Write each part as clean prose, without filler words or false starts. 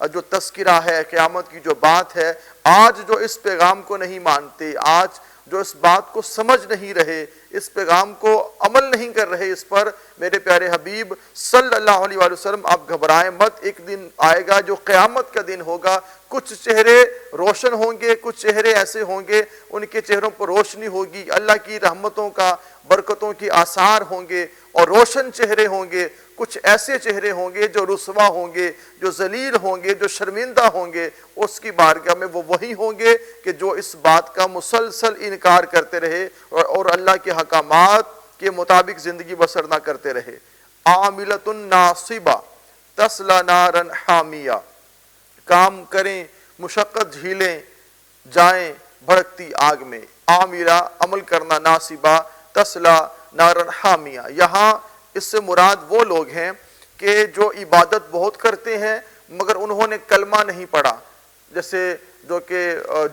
جو تذکرہ ہے، قیامت کی جو بات ہے، آج جو اس پیغام کو نہیں مانتے، آج جو اس بات کو سمجھ نہیں رہے، اس پیغام کو عمل نہیں کر رہے اس پر، میرے پیارے حبیب صلی اللہ علیہ وآلہ وسلم آپ گھبرائیں مت، ایک دن آئے گا جو قیامت کا دن ہوگا، کچھ چہرے روشن ہوں گے، کچھ چہرے ایسے ہوں گے ان کے چہروں پر روشنی ہوگی، اللہ کی رحمتوں کا، برکتوں کی آثار ہوں گے اور روشن چہرے ہوں گے، کچھ ایسے چہرے ہوں گے جو رسوا ہوں گے، جو ذلیل ہوں گے، جو شرمندہ ہوں گے، اس کی بارگاہ میں وہ وہی ہوں گے کہ جو اس بات کا مسلسل انکار کرتے رہے اور اللہ کے حکامات کے مطابق زندگی بسر نہ کرتے رہے۔ عاملۃ ناصبہ تصلی نارا حامیہ، کام کریں، مشقت جھیلیں، جائیں بھڑکتی آگ میں۔ عاملہ عمل کرنا، ناصبہ تصلی نارا حامیہ، یہاں اس سے مراد وہ لوگ ہیں کہ جو عبادت بہت کرتے ہیں مگر انہوں نے کلمہ نہیں پڑھا، جیسے جو کہ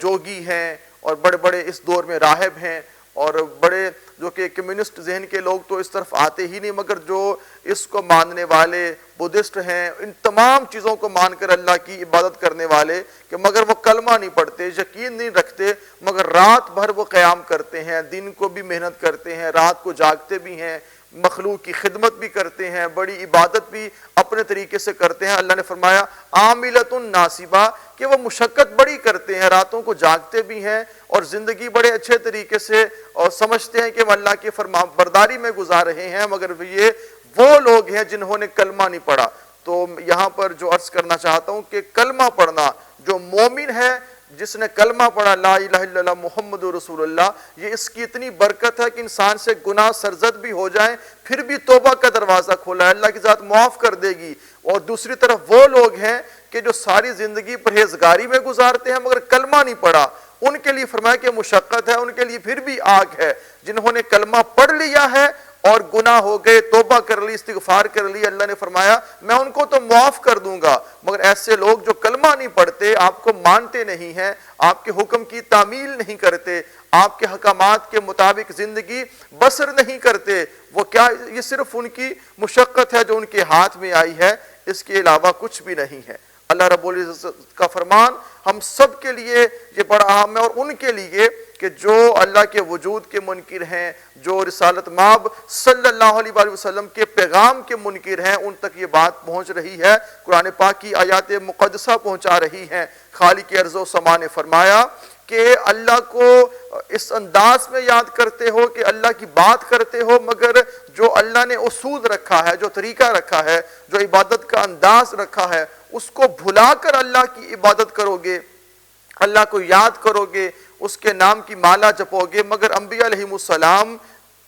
جوگی ہیں اور بڑے بڑے اس دور میں راہب ہیں اور بڑے جو کہ کمیونسٹ ذہن کے لوگ تو اس طرف آتے ہی نہیں، مگر جو اس کو ماننے والے بدھسٹ ہیں، ان تمام چیزوں کو مان کر اللہ کی عبادت کرنے والے کہ مگر وہ کلمہ نہیں پڑھتے، یقین نہیں رکھتے، مگر رات بھر وہ قیام کرتے ہیں، دن کو بھی محنت کرتے ہیں، رات کو جاگتے بھی ہیں، مخلوق کی خدمت بھی کرتے ہیں، بڑی عبادت بھی اپنے طریقے سے کرتے ہیں۔ اللہ نے فرمایا عاملۃ ناصبہ کہ وہ مشقت بڑی کرتے ہیں، راتوں کو جاگتے بھی ہیں اور زندگی بڑے اچھے طریقے سے اور سمجھتے ہیں کہ وہ اللہ کی فرما برداری میں گزار رہے ہیں، مگر یہ وہ لوگ ہیں جنہوں نے کلمہ نہیں پڑھا۔ تو یہاں پر جو عرض کرنا چاہتا ہوں کہ کلمہ پڑھنا، جو مومن ہے جس نے کلمہ پڑھا لا الہ الا اللہ محمد رسول اللہ، یہ اس کی اتنی برکت ہے کہ انسان سے گناہ سرزد بھی ہو جائیں پھر بھی توبہ کا دروازہ کھولا ہے، اللہ کی ذات معاف کر دے گی۔ اور دوسری طرف وہ لوگ ہیں کہ جو ساری زندگی پرہیزگاری میں گزارتے ہیں مگر کلمہ نہیں پڑھا، ان کے لیے فرمایا کہ مشقت ہے، ان کے لیے پھر بھی آگ ہے۔ جنہوں نے کلمہ پڑھ لیا ہے اور گناہ ہو گئے، توبہ کر لی، استغفار کر لی، اللہ نے فرمایا میں ان کو تو معاف کر دوں گا، مگر ایسے لوگ جو کلمہ نہیں پڑھتے، آپ کو مانتے نہیں ہیں، آپ کے حکم کی تعمیل نہیں کرتے، آپ کے حکامات کے مطابق زندگی بسر نہیں کرتے، وہ کیا، یہ صرف ان کی مشقت ہے جو ان کے ہاتھ میں آئی ہے، اس کے علاوہ کچھ بھی نہیں ہے۔ اللہ رب العزت کا فرمان ہم سب کے لیے یہ بڑا اہم ہے، اور ان کے لیے کہ جو اللہ کے وجود کے منکر ہیں، جو رسالت مآب صلی اللہ علیہ وآلہ وسلم کے پیغام کے منکر ہیں، ان تک یہ بات پہنچ رہی ہے، قرآن پاک کی آیات مقدسہ پہنچا رہی ہیں۔ خالق ارض و سما نے فرمایا کہ اللہ کو اس انداز میں یاد کرتے ہو کہ اللہ کی بات کرتے ہو، مگر جو اللہ نے اصول رکھا ہے، جو طریقہ رکھا ہے، جو عبادت کا انداز رکھا ہے، اس کو بھلا کر اللہ کی عبادت کرو گے، اللہ کو یاد کرو گے، اس کے نام کی مالا جپو گے، مگر انبیاء علیہ السلام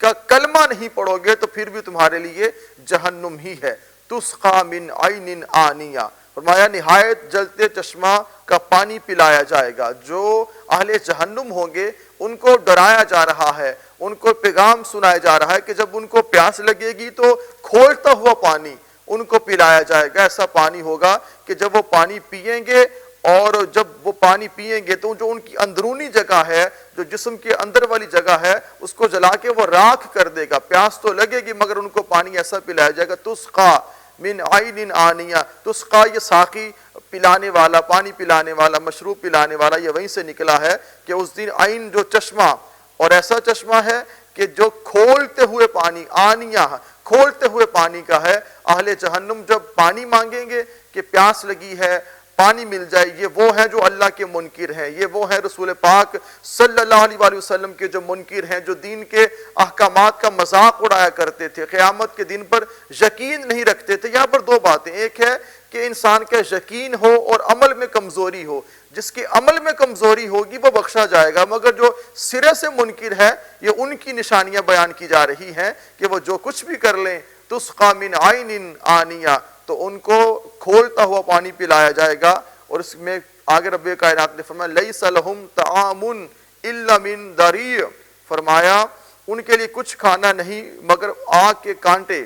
کا کلمہ نہیں پڑھو گے تو پھر بھی تمہارے لیے جہنم ہی ہے۔ تسقى من عین آنیہ، فرمایا نہایت جلتے چشمہ کا پانی پلایا جائے گا۔ جو اہل جہنم ہوں گے ان کو ڈرایا جا رہا ہے، ان کو پیغام سنایا جا رہا ہے کہ جب ان کو پیاس لگے گی تو کھولتا ہوا پانی ان کو پلایا جائے گا۔ ایسا پانی ہوگا کہ جب وہ پانی پئیں گے، اور جب وہ پانی پئیں گے تو جو ان کی اندرونی جگہ ہے، جو جسم کے اندر والی جگہ ہے، اس کو جلا کے وہ راکھ کر دے گا۔ پیاس تو لگے گی مگر ان کو پانی ایسا پلایا جائے گا، تسقى من عین آنیہ، تسقى یہ ساقی پلانے والا، پانی پلانے والا، مشروب پلانے والا، یہ وہیں سے نکلا ہے کہ اس دن عین جو چشمہ، اور ایسا چشمہ ہے کہ جو کھولتے ہوئے پانی، آنیہ کھولتے ہوئے پانی کا ہے۔ اہل جہنم جب پانی مانگیں گے کہ پیاس لگی ہے، پانی مل جائے، یہ وہ ہیں جو اللہ کے منکر ہیں، یہ وہ ہیں رسول پاک صلی اللہ علیہ وآلہ وسلم کے جو منکر ہیں، جو دین کے احکامات کا مذاق اڑایا کرتے تھے، قیامت کے دن پر یقین نہیں رکھتے تھے۔ یہاں پر دو باتیں، ایک ہے کہ انسان کا یقین ہو اور عمل میں کمزوری ہو، جس کے عمل میں کمزوری ہوگی وہ بخشا جائے گا، مگر جو سرے سے منکر ہے، یہ ان کی نشانیاں بیان کی جا رہی ہیں کہ وہ جو کچھ بھی کر لیں، تسقى من عین آنیہ، تو ان کو کھولتا ہوا پانی پلایا جائے گا۔ اور اس میں آگے رب کائنات نے فرمایا لیس لہم طعام الا من ضریع، فرمایا ان کے لیے کچھ کھانا نہیں مگر آگ کے کانٹے۔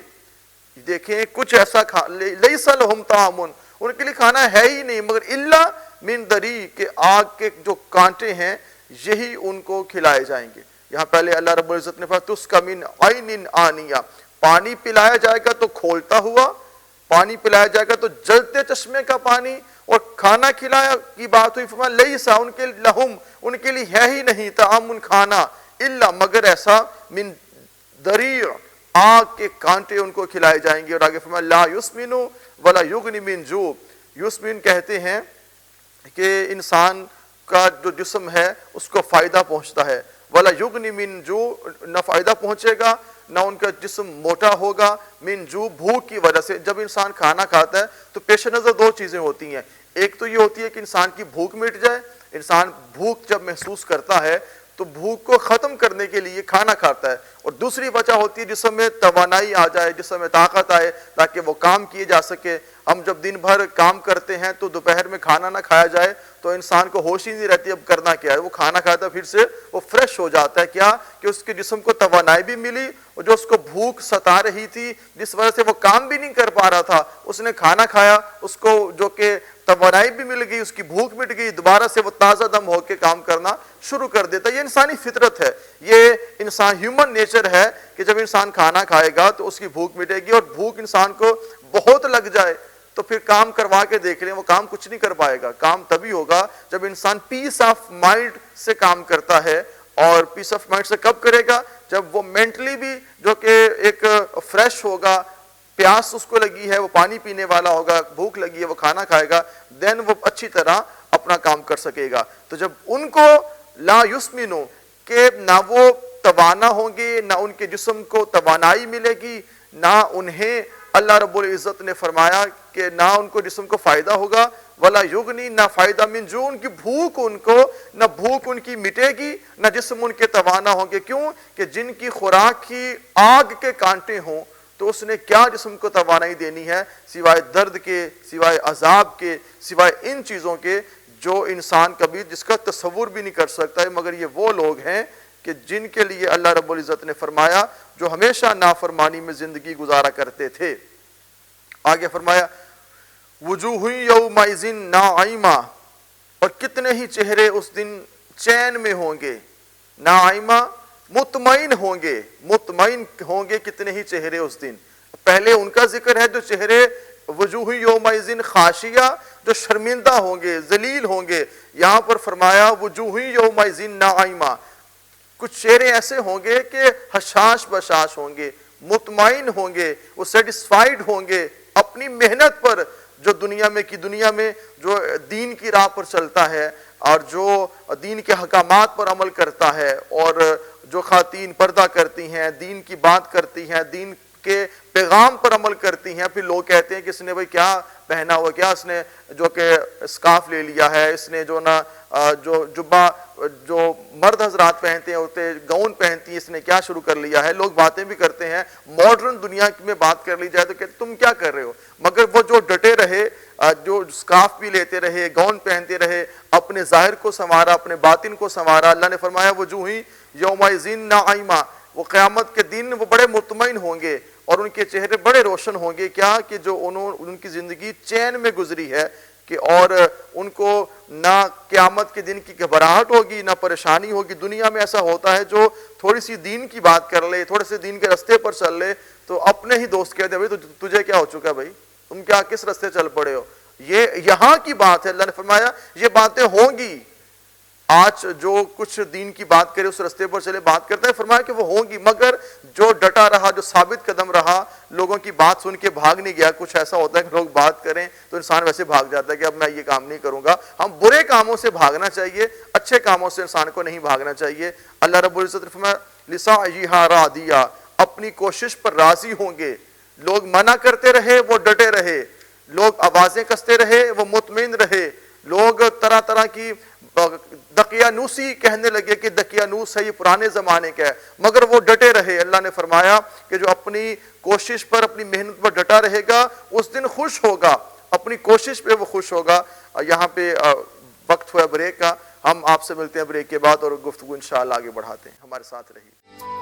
دیکھیں کچھ ایسا لیس لہم طعام، ان کے لیے کھانا ہے ہی نہیں مگر الا من ضریع، کہ آگ کے جو کانٹے ہیں یہی ان کو کھلائے جائیں گے۔ یہاں پہلے اللہ رب العزت نے فرمایا تسقى من عین آنیہ، پانی پلایا جائے گا تو کھولتا ہوا، پانی پلایا جائے گا تو جلتے چشمے کا پانی، اور کھانا کھلایا کی بات ہوئی، فرمایا لیسا، ان کے لہم، ان کے لیے ہے ہی نہیں طعام کھانا، الا مگر ایسا، من دریع، آگ کے کانٹے ان کو کھلائے جائیں گے۔ اور آگے فرمایا لا یسمن ولا یغنی من جوع، یسمن کہتے ہیں کہ انسان کا جو جسم ہے اس کو فائدہ پہنچتا ہے، ولا یغنی من جوع، نہ فائدہ پہنچے گا نہ ان کا جسم موٹا ہوگا، من جوع، بھوک کی وجہ سے۔ جب انسان کھانا کھاتا ہے تو پیش نظر دو چیزیں ہوتی ہیں، ایک تو یہ ہوتی ہے کہ انسان کی بھوک مٹ جائے، انسان بھوک جب محسوس کرتا ہے تو بھوک کو ختم کرنے کے لیے کھانا کھاتا ہے، اور دوسری وجہ ہوتی ہے جسم میں توانائی آ جائے، جسم میں طاقت آئے تاکہ وہ کام کیے جا سکے۔ ہم جب دن بھر کام کرتے ہیں تو دوپہر میں کھانا نہ کھایا جائے تو انسان کو ہوش ہی نہیں رہتی اب کرنا کیا ہے، وہ کھانا کھاتا ہے پھر سے وہ فریش ہو جاتا ہے، کیا کہ اس کے جسم کو توانائی بھی ملی، اور جو اس کو بھوک ستا رہی تھی جس وجہ سے وہ کام بھی نہیں کر پا رہا تھا، اس نے کھانا کھایا، اس کو جو کہ توانائی بھی مل گئی، اس کی بھوک مٹ گئی، دوبارہ سے وہ تازہ دم ہو کے کام کرنا شروع کر دیتا ہے۔ یہ انسانی فطرت ہے، یہ انسان ہیومن نیچر ہے کہ جب انسان کھانا کھائے گا تو اس کی بھوک مٹے گی، اور بھوک انسان کو بہت لگ جائے تو پھر کام کروا کے دیکھ لیں وہ کام کچھ نہیں کر پائے گا۔ کام تبھی ہوگا جب انسان پیس آف مائنڈ سے کام کرتا ہے، اور پیس آف مائنڈ سے کب کرے گا؟ جب وہ مینٹلی بھی جو کہ ایک فریش ہوگا، پیاس اس کو لگی ہے وہ پانی پینے والا ہوگا، بھوک لگی ہے وہ کھانا کھائے گا، دین وہ اچھی طرح اپنا کام کر سکے گا۔ تو جب ان کو لا یسمنو، کہ نہ وہ توانا ہوں گے، نہ ان کے جسم کو توانائی ملے گی، نہ انہیں اللہ رب العزت نے فرمایا کہ نہ ان کو جسم کو فائدہ ہوگا، ولا یغنی، نہ فائدہ من جوع، ان کی بھوک ان کو، نہ بھوک ان کی مٹے گی، نہ جسم ان کے توانا ہوں گے۔ کیوں کہ جن کی خوراک کی آگ کے کانٹے ہوں تو اس نے کیا جسم کو توانائی دینی ہے سوائے درد کے، سوائے عذاب کے، سوائے ان چیزوں کے جو انسان کبھی جس کا تصور بھی نہیں کر سکتا ہے۔ مگر یہ وہ لوگ ہیں کہ جن کے لیے اللہ رب العزت نے فرمایا جو ہمیشہ نافرمانی میں زندگی گزارا کرتے تھے۔ آگے فرمایا وجوہ یومئذ ناعمہ، اور کتنے ہی چہرے اس دن چین میں ہوں گے، ناعمہ مطمئن ہوں گے، مطمئن ہوں گے کتنے ہی چہرے اس دن۔ پہلے ان کا ذکر ہے جو چہرے وجوہ یومئذ خاشیہ، جو شرمندہ ہوں گے، ذلیل ہوں گے، یہاں پر فرمایا وجوہ یومئذ ناعمہ، کچھ چہرے ایسے ہوں گے کہ حشاش بشاش ہوں گے، مطمئن ہوں گے، وہ سیٹسفائیڈ ہوں گے اپنی محنت پر، جو دنیا میں جو دین کی راہ پر چلتا ہے اور جو دین کے حکامات پر عمل کرتا ہے، اور جو خواتین پردہ کرتی ہیں، دین کی بات کرتی ہیں، دین کے پیغام پر عمل کرتی ہیں، پھر لوگ کہتے ہیں کہ اس نے بھائی کیا پہنا ہوا، کیا اس نے جو کہ اسکارف لے لیا ہے، اس نے جو نا جو جبہ جو مرد حضرات پہنتے ہیں ہوتے گاؤن پہنتی ہیں، اس نے کیا شروع کر لیا ہے۔ لوگ باتیں بھی کرتے ہیں، ماڈرن دنیا میں بات کر لی جائے تو کہتے تم کیا کر رہے ہو، مگر وہ جو ڈٹے رہے، جو اسکارف بھی لیتے رہے، گاؤن پہنتے رہے، اپنے ظاہر کو سنوارا، اپنے باطن کو سنوارا، اللہ نے فرمایا وجوہ یومئذ ناعمہ، وہ قیامت کے دن وہ بڑے مطمئن ہوں گے اور ان کے چہرے بڑے روشن ہوں گے، کیا کہ جو ان کی زندگی چین میں گزری ہے، کہ اور ان کو نہ قیامت کے دن کی گھبراہٹ ہوگی نہ پریشانی ہوگی۔ دنیا میں ایسا ہوتا ہے جو تھوڑی سی دین کی بات کر لے، تھوڑے سے دین کے رستے پر چل لے تو اپنے ہی دوست کہتے ہیں بھائی تجھے کیا ہو چکا ہے، بھائی تم کیا کس رستے چل پڑے ہو۔ یہ یہاں کی بات ہے، اللہ نے فرمایا یہ باتیں ہوں گی۔ آج جو کچھ دین کی بات کرے اس رستے پر چلے بات کرتا ہے، فرمایا کہ وہ ہوں گی، مگر جو ڈٹا رہا، جو ثابت قدم رہا، لوگوں کی بات سن کے بھاگ نہیں گیا۔ کچھ ایسا ہوتا ہے کہ لوگ بات کریں تو انسان ویسے بھاگ جاتا ہے کہ اب میں یہ کام نہیں کروں گا۔ ہم برے کاموں سے بھاگنا چاہیے، اچھے کاموں سے انسان کو نہیں بھاگنا چاہیے۔ اللہ رب العزت نے فرمایا لسعیھا راضیہ، اپنی کوشش پر راضی ہوں گے۔ لوگ منع کرتے رہے وہ ڈٹے رہے، لوگ آوازیں کستے رہے وہ مطمئن رہے، لوگ طرح طرح کی دقیانوسی کہنے لگے کہ دقیانوس ہے، یہ پرانے زمانے کا ہے، مگر وہ ڈٹے رہے۔ اللہ نے فرمایا کہ جو اپنی کوشش پر، اپنی محنت پر ڈٹا رہے گا اس دن خوش ہوگا، اپنی کوشش پہ وہ خوش ہوگا۔ یہاں پہ وقت ہوا بریک کا، ہم آپ سے ملتے ہیں بریک کے بعد اور گفتگو انشاءاللہ آگے بڑھاتے ہیں، ہمارے ساتھ رہیے۔